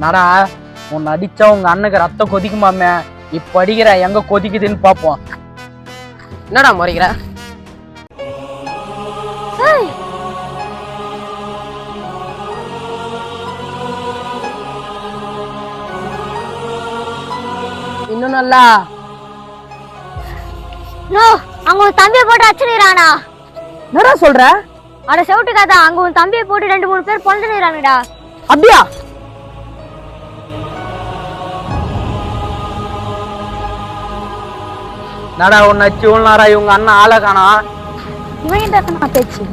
நடா உன்னை அடிச்சா உங்க அண்ணனுக்கு ரத்தம் கொதிக்குமாமே. இப்ப அடிக்கிற எங்க கொதிக்குதுன்னு பாப்போம். என்னடா முறைக்கிற? இன்னும் நல்லா அங்க உன் தம்பியை போட்டு அச்சுறானா? என்னடா சொல்ற? அட செவிட்டு கதா, அங்க உன் தம்பியை போட்டு 2-3 பேர் பொழுதுறானுடா. அப்படியா? நடா உன்னை அச்சு உள்ளாரா இவங்க அண்ணன் ஆளை காணா. இவன் பேச்சு